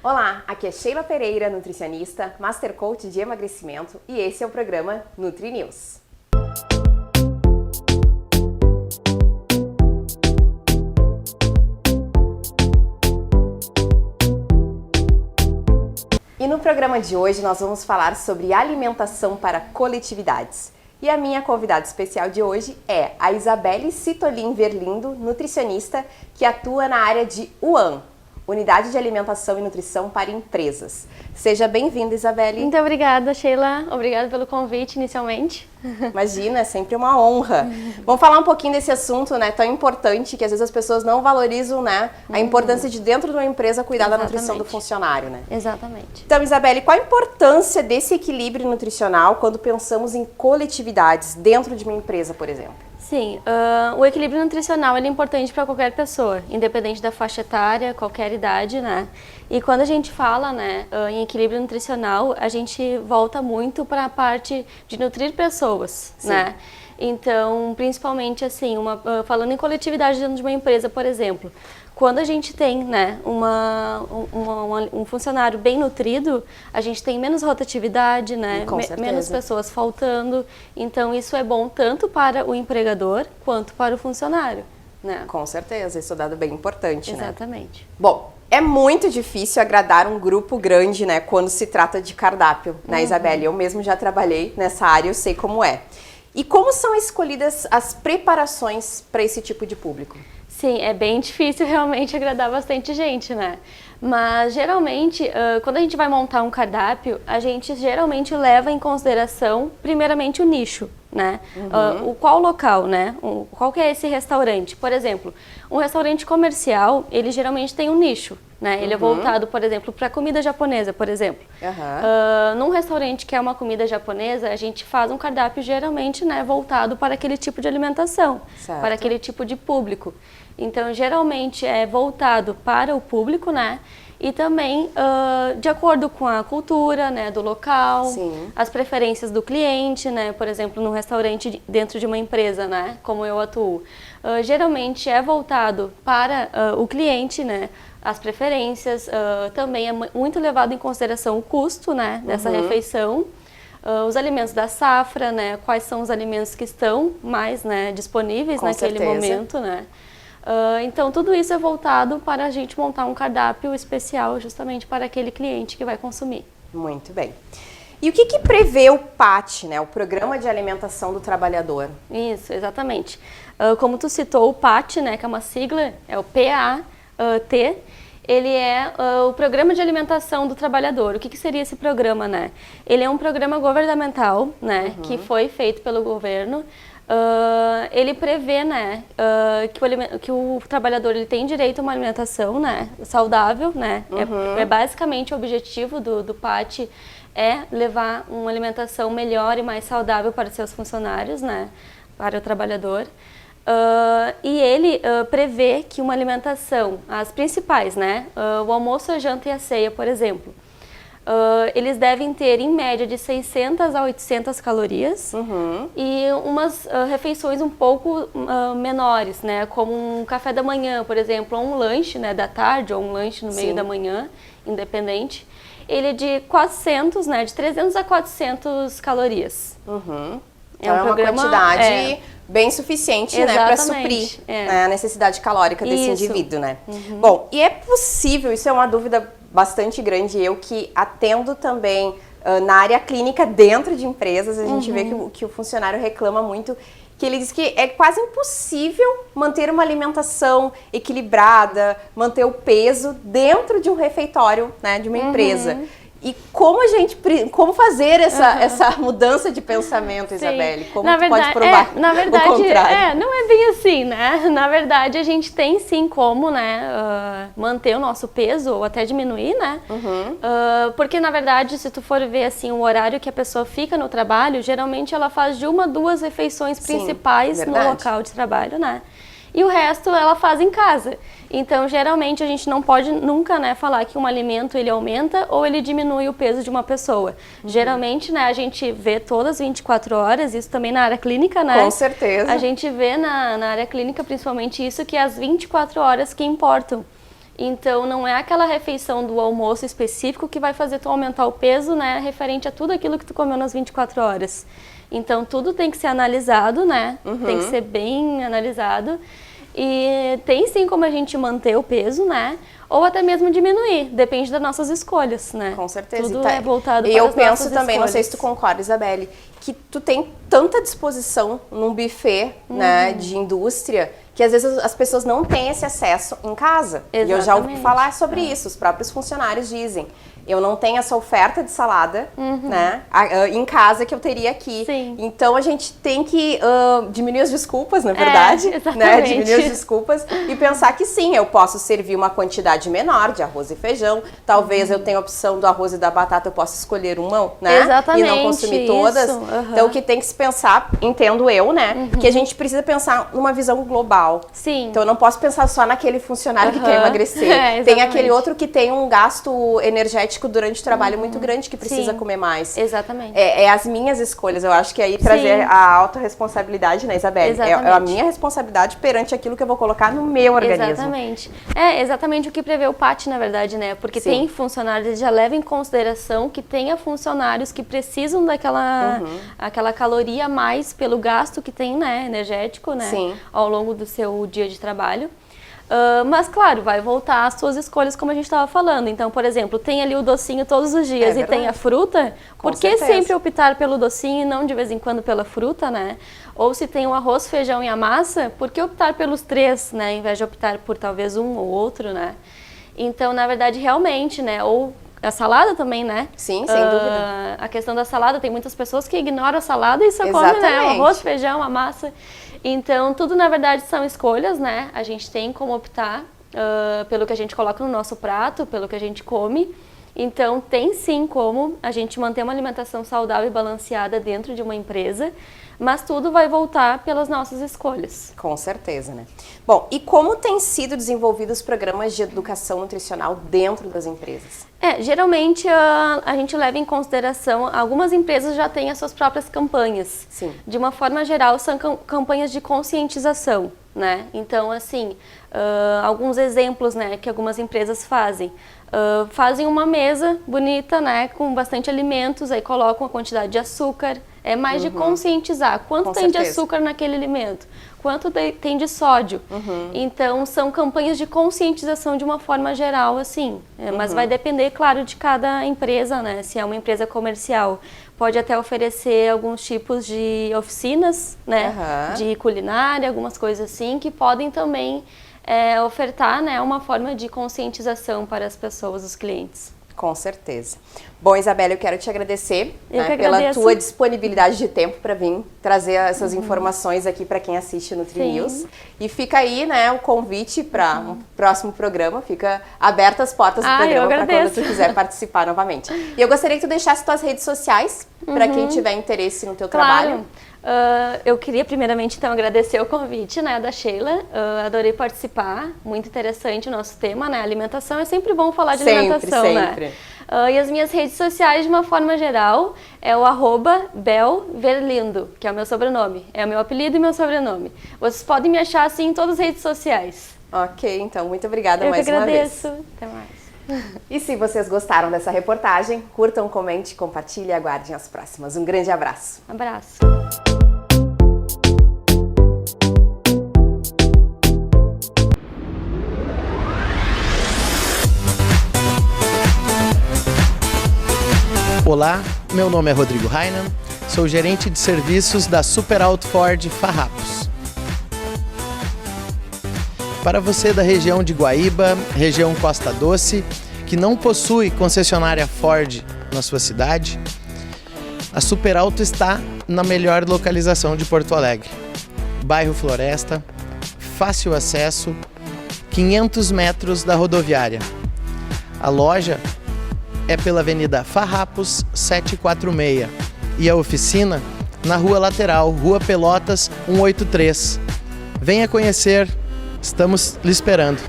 Olá, aqui é Sheila Pereira, nutricionista, Master Coach de emagrecimento e esse é o programa Nutri News. E no programa de hoje nós vamos falar sobre alimentação para coletividades. E a minha convidada especial de hoje é a Isabelle Citolin Verlindo, nutricionista que atua na área de UAN, Unidade de Alimentação e Nutrição para Empresas. Seja bem-vinda, Isabelle. Muito obrigada, Sheila. Obrigada pelo convite, inicialmente. Imagina, é sempre uma honra. Vamos falar um pouquinho desse assunto, né, tão importante, que às vezes as pessoas não valorizam, né, a importância de dentro de uma empresa cuidar da nutrição do funcionário, né? Exatamente. Então, Isabelle, qual a importância desse equilíbrio nutricional quando pensamos em coletividades dentro de uma empresa, por exemplo? Sim, o equilíbrio nutricional ele é importante para qualquer pessoa, independente da faixa etária, qualquer idade, né? E quando a gente fala, né, em equilíbrio nutricional, a gente volta muito para a parte de nutrir pessoas, Sim. né? Então, principalmente assim, falando em coletividade dentro de uma empresa, por exemplo, quando a gente tem, né, um funcionário bem nutrido, a gente tem menos rotatividade, né, menos pessoas faltando. Então, isso é bom tanto para o empregador quanto para o funcionário, né? Com certeza, isso é um dado bem importante, né? Exatamente. Bom, é muito difícil agradar um grupo grande, né, quando se trata de cardápio, né, Isabelle? Eu mesmo já trabalhei nessa área, eu sei como é. E como são escolhidas as preparações para esse tipo de público? Sim, é bem difícil realmente agradar bastante gente, né? Mas geralmente, quando a gente vai montar um cardápio, a gente geralmente leva em consideração, primeiramente, o nicho, né? Qual local, né? Qual que é esse restaurante? Por exemplo, um restaurante comercial, ele geralmente tem um nicho, né? Ele é voltado, por exemplo, para comida japonesa, por exemplo. Num restaurante que é uma comida japonesa, a gente faz um cardápio geralmente, né, voltado para aquele tipo de alimentação, para aquele tipo de público. Então, geralmente é voltado para o público, né? E também de acordo com a cultura, né, do local, as preferências do cliente, né? Por exemplo, num restaurante dentro de uma empresa, né, como eu atuo, geralmente é voltado para o cliente, né? As preferências, também é muito levado em consideração o custo, né, dessa refeição, os alimentos da safra, né? Quais são os alimentos que estão mais, né, disponíveis naquele momento, né? Então, tudo isso é voltado para a gente montar um cardápio especial justamente para aquele cliente que vai consumir. Muito bem. E o que prevê o PAT, né, o Programa de Alimentação do Trabalhador? Isso, exatamente. Como tu citou, o PAT, né, que é uma sigla, é o PAT, ele é o Programa de Alimentação do Trabalhador. O que que seria esse programa, né? Ele é um programa governamental, né, que foi feito pelo governo. Ele prevê, né, que o trabalhador ele tem direito a uma alimentação, né, saudável, né? É basicamente o objetivo do PAT é levar uma alimentação melhor e mais saudável para os seus funcionários, né, para o trabalhador. E ele prevê que uma alimentação, as principais, né, o almoço, a janta e a ceia, por exemplo, eles devem ter em média de 600 a 800 calorias e umas refeições um pouco menores, né, como um café da manhã, por exemplo, ou um lanche, né, da tarde, ou um lanche no meio da manhã, independente. Ele é de 400, né, de 300 a 400 calorias. Então é uma quantidade bem suficiente, né, para suprir a necessidade calórica desse indivíduo, né? Bom, e é possível, isso é uma dúvida bastante grande, eu que atendo também na área clínica dentro de empresas, a gente vê que o funcionário reclama muito, que ele diz que é quase impossível manter uma alimentação equilibrada, manter o peso dentro de um refeitório, né, de uma empresa. E como fazer essa mudança de pensamento, Isabelle? Como tu pode provar o contrário? Não é bem assim, né? Na verdade, a gente tem sim como, né, manter o nosso peso ou até diminuir, né? Porque, na verdade, se tu for ver assim, o horário que a pessoa fica no trabalho, geralmente ela faz de 1 a 2 refeições principais no local de trabalho, né? E o resto ela faz em casa. Então, geralmente, a gente não pode nunca, né, falar que um alimento ele aumenta ou ele diminui o peso de uma pessoa. Geralmente, né, a gente vê todas as 24 horas, isso também na área clínica, né? Com certeza. A gente vê na área clínica, principalmente isso, que é as 24 horas que importam. Então, não é aquela refeição do almoço específico que vai fazer tu aumentar o peso, né, referente a tudo aquilo que tu comeu nas 24 horas. Então, tudo tem que ser analisado, né? Tem que ser bem analisado. E tem sim como a gente manter o peso, né? Ou até mesmo diminuir, depende das nossas escolhas, né? Com certeza. Tudo é voltado para as nossas escolhas. E eu penso também, não sei se tu escolhas. concorda, Isabelle, que tu tem tanta disposição num buffet, né, de indústria, que às vezes as pessoas não têm esse acesso em casa. Exatamente. E eu já ouvi falar sobre isso, os próprios funcionários dizem. Eu não tenho essa oferta de salada, né, em casa que eu teria aqui. Sim. Então a gente tem que diminuir as desculpas, na verdade, né, diminuir as desculpas e pensar que sim, eu posso servir uma quantidade menor de arroz e feijão. Talvez eu tenha a opção do arroz e da batata, eu possa escolher uma, né, exatamente, e não consumir todas. Então o que tem que se pensar, entendo eu, né, que a gente precisa pensar numa visão global. Sim. Então eu não posso pensar só naquele funcionário que quer emagrecer. Tem aquele outro que tem um gasto energético durante o trabalho muito grande, que precisa comer mais. Exatamente. É as minhas escolhas. Eu acho que aí trazer a autorresponsabilidade, né, Isabelle? É a minha responsabilidade perante aquilo que eu vou colocar no meu organismo. Exatamente. É exatamente o que prevê o PAT, na verdade, né? Porque tem funcionários, ele já leva em consideração que tenha funcionários que precisam daquela aquela caloria a mais pelo gasto que tem, né, energético, né, ao longo do seu dia de trabalho. Mas, claro, vai voltar às suas escolhas, como a gente estava falando. Então, por exemplo, tem ali o docinho todos os dias e tem a fruta, por que sempre optar pelo docinho e não de vez em quando pela fruta, né? Ou se tem o arroz, feijão e a massa, por que optar pelos três, né? Em vez de optar por talvez um ou outro, né? Então, na verdade, realmente, né? Ou a salada também, né? Sim, sem dúvida. A questão da salada, tem muitas pessoas que ignoram a salada e só comem, né, o arroz, feijão, a massa. Então, tudo na verdade são escolhas, né? A gente tem como optar pelo que a gente coloca no nosso prato, pelo que a gente come. Então, tem sim como a gente manter uma alimentação saudável e balanceada dentro de uma empresa, mas tudo vai voltar pelas nossas escolhas. Com certeza, né? Bom, e como têm sido desenvolvidos os programas de educação nutricional dentro das empresas? Geralmente a gente leva em consideração, algumas empresas já têm as suas próprias campanhas. Sim. De uma forma geral, são campanhas de conscientização, né? Então, assim, alguns exemplos, né, que algumas empresas fazem. Fazem uma mesa bonita, né, com bastante alimentos, aí colocam a quantidade de açúcar. É mais de conscientizar. Quanto tem de açúcar naquele alimento? Quanto tem de sódio? Então, são campanhas de conscientização de uma forma geral, assim. Mas vai depender, claro, de cada empresa, né? Se é uma empresa comercial, pode até oferecer alguns tipos de oficinas, né? De culinária, algumas coisas assim, que podem também ofertar, né, uma forma de conscientização para as pessoas, os clientes. Com certeza. Bom, Isabelle, eu quero te agradecer pela tua disponibilidade de tempo para vir trazer essas informações aqui para quem assiste Nutri News. E fica aí, né, o convite para um próximo programa. Fica abertas as portas do programa para quando tu quiser participar novamente. E eu gostaria que tu deixasse tuas redes sociais para quem tiver interesse no teu trabalho. Eu queria primeiramente então agradecer o convite, né, da Sheila. Adorei participar, muito interessante o nosso tema, né? Alimentação é sempre bom falar de alimentação, né? E as minhas redes sociais, de uma forma geral, é o @belverlindo, que é o meu sobrenome. É o meu apelido e meu sobrenome. Vocês podem me achar assim em todas as redes sociais. Ok, então muito obrigada mais uma vez. Eu que agradeço. Até mais. E se vocês gostaram dessa reportagem, curtam, comente, compartilhem e aguardem as próximas. Um grande abraço. Abraço. Olá, meu nome é Rodrigo Rainan, sou gerente de serviços da Super Auto Ford Farrapos. Para você da região de Guaíba, região Costa Doce, que não possui concessionária Ford na sua cidade, a Super Auto está na melhor localização de Porto Alegre. Bairro Floresta, fácil acesso, 500 metros da rodoviária. A loja é pela Avenida Farrapos 746 e a oficina na Rua Lateral, Rua Pelotas 183. Venha conhecer, estamos lhe esperando.